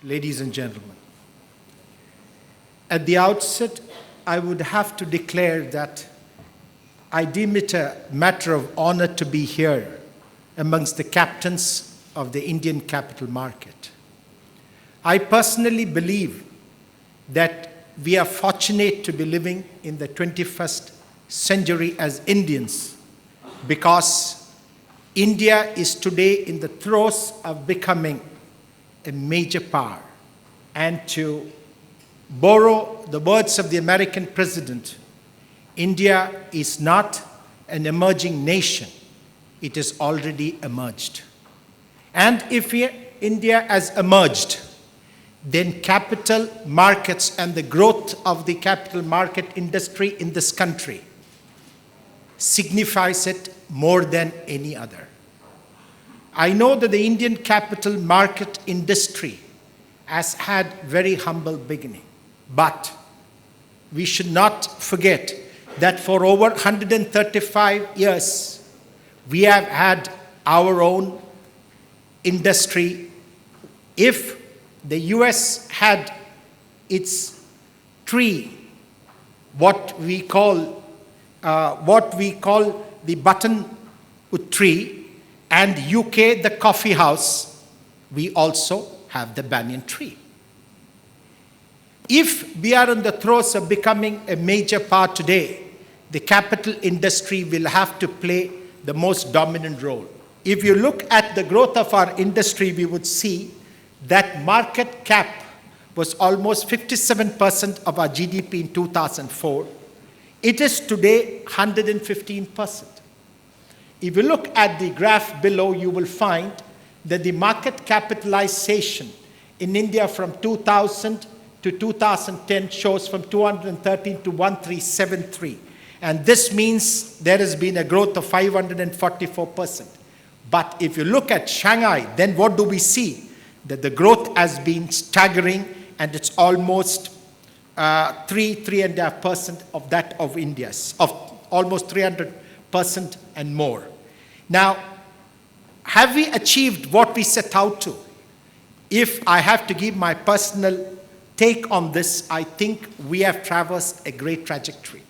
ladies and gentlemen. At the outset, I would have to declare that I deem it a matter of honor to be here amongst the captains of the Indian capital market. I personally believe that we are fortunate to be living in the 21st century as Indians, because India is today in the throes of becoming a major power. And to borrow the words of the American president, India is not an emerging nation, it has already emerged. And if India has emerged, then capital markets and the growth of the capital market industry in this country signifies it more than any other. I know that the Indian capital market industry has had very humble beginning, but we should not forget that for over 135 years, we have had our own industry. If the US had its tree, what we call the buttonwood tree, and UK the coffee house, we also have the banyan tree. If we are in the throes of becoming a major part today, the capital industry will have to play the most dominant role. If you look at the growth of our industry, we would see that market cap was almost 57% of our GDP in 2004. It is today 115%. If you look at the graph below, you will find that the market capitalization in India from 2000 to 2010 shows from 213 to 1373. And this means there has been a growth of 544%. But if you look at Shanghai, then what do we see? That the growth has been staggering, and it's almost 3.5% of that of India's, of almost 300% and more. Now, have we achieved what we set out to? If I have to give my personal take on this, I think we have traversed a great trajectory.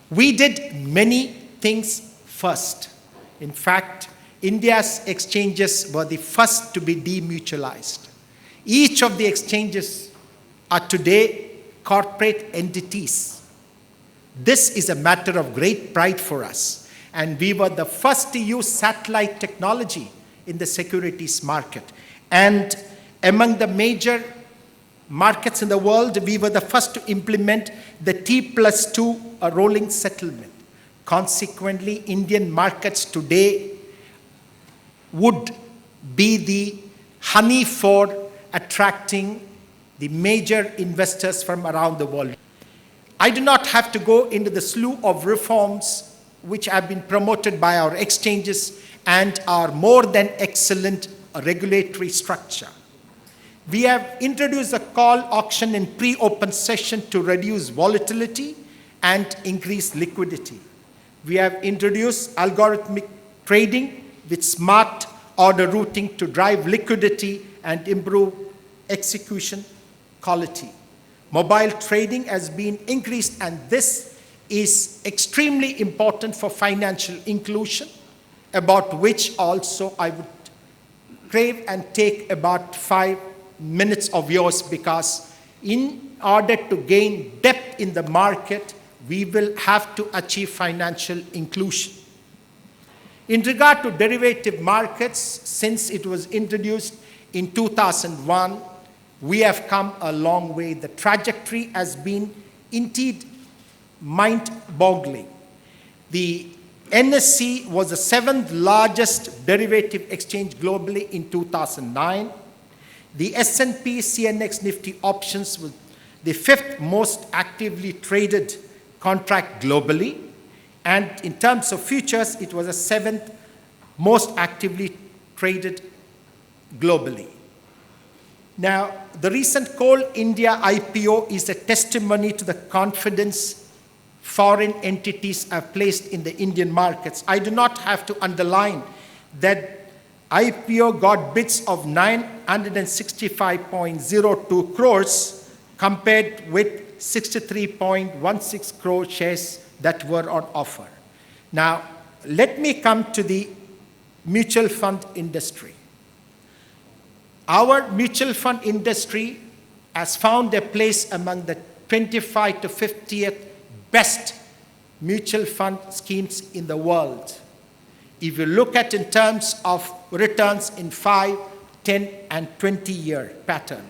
We did many things first. In fact, India's exchanges were the first to be demutualized. Each of the exchanges are today corporate entities. This is a matter of great pride for us. And we were the first to use satellite technology in the securities market. And among the major markets in the world, we were the first to implement the T+2 rolling settlement. Consequently, Indian markets today would be the honey for attracting the major investors from around the world. I do not have to go into the slew of reforms which have been promoted by our exchanges and our more than excellent regulatory structure. We have introduced a call auction in pre-open session to reduce volatility and increase liquidity. We have introduced algorithmic trading with smart order routing to drive liquidity and improve execution quality. Mobile trading has been increased, and this is extremely important for financial inclusion, about which also I would crave and take about 5 minutes of yours, because in order to gain depth in the market, we will have to achieve financial inclusion. In regard to derivative markets, since it was introduced in 2001, we have come a long way. The trajectory has been indeed mind-boggling. The NSE was the 7th largest derivative exchange globally in 2009. The S&P CNX Nifty options was the 5th most actively traded contract globally. And in terms of futures, it was the 7th most actively traded globally. Now, the recent Coal India IPO is a testimony to the confidence foreign entities have placed in the Indian markets. I do not have to underline that IPO got bids of 965.02 crores compared with 63.16 crore shares that were on offer. Now, let me come to the mutual fund industry. Our mutual fund industry has found a place among the 25 to 50th best mutual fund schemes in the world. If you look at in terms of returns in 5, 10, and 20-year pattern.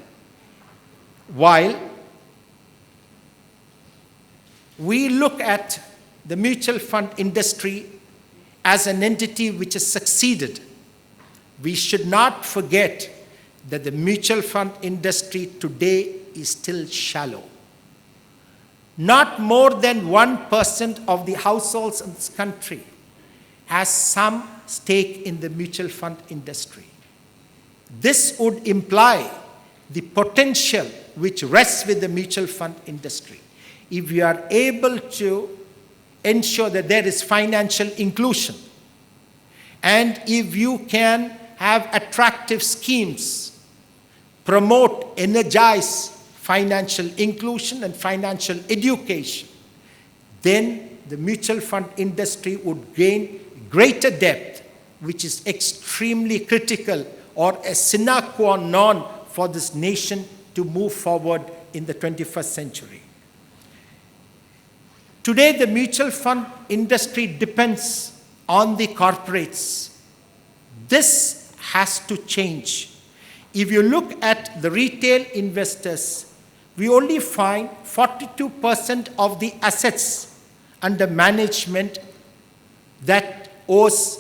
While we look at the mutual fund industry as an entity which has succeeded, we should not forget that the mutual fund industry today is still shallow. Not more than 1% of the households in this country has some stake in the mutual fund industry. This would imply the potential which rests with the mutual fund industry. If we are able to ensure that there is financial inclusion, and if you can have attractive schemes, promote, energize financial inclusion and financial education, then the mutual fund industry would gain greater depth, which is extremely critical or a sine qua non for this nation to move forward in the 21st century. Today, the mutual fund industry depends on the corporates. This has to change. If you look at the retail investors, we only find 42% of the assets under management that owes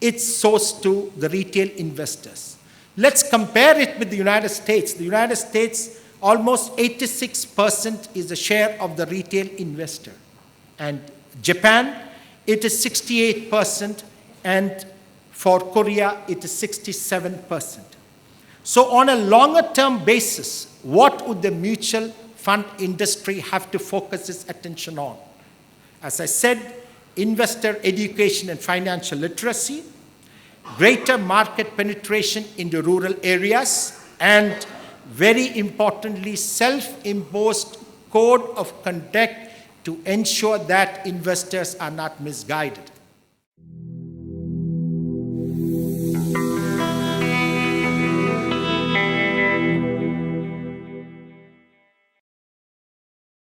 its source to the retail investors. Let's compare it with the United States. The United States, almost 86% is the share of the retail investor. And Japan, it is 68%, and for Korea, it is 67%. So on a longer term basis, what would the mutual fund industry have to focus its attention on? As I said, investor education and financial literacy, greater market penetration into rural areas, and very importantly, self-imposed code of conduct to ensure that investors are not misguided.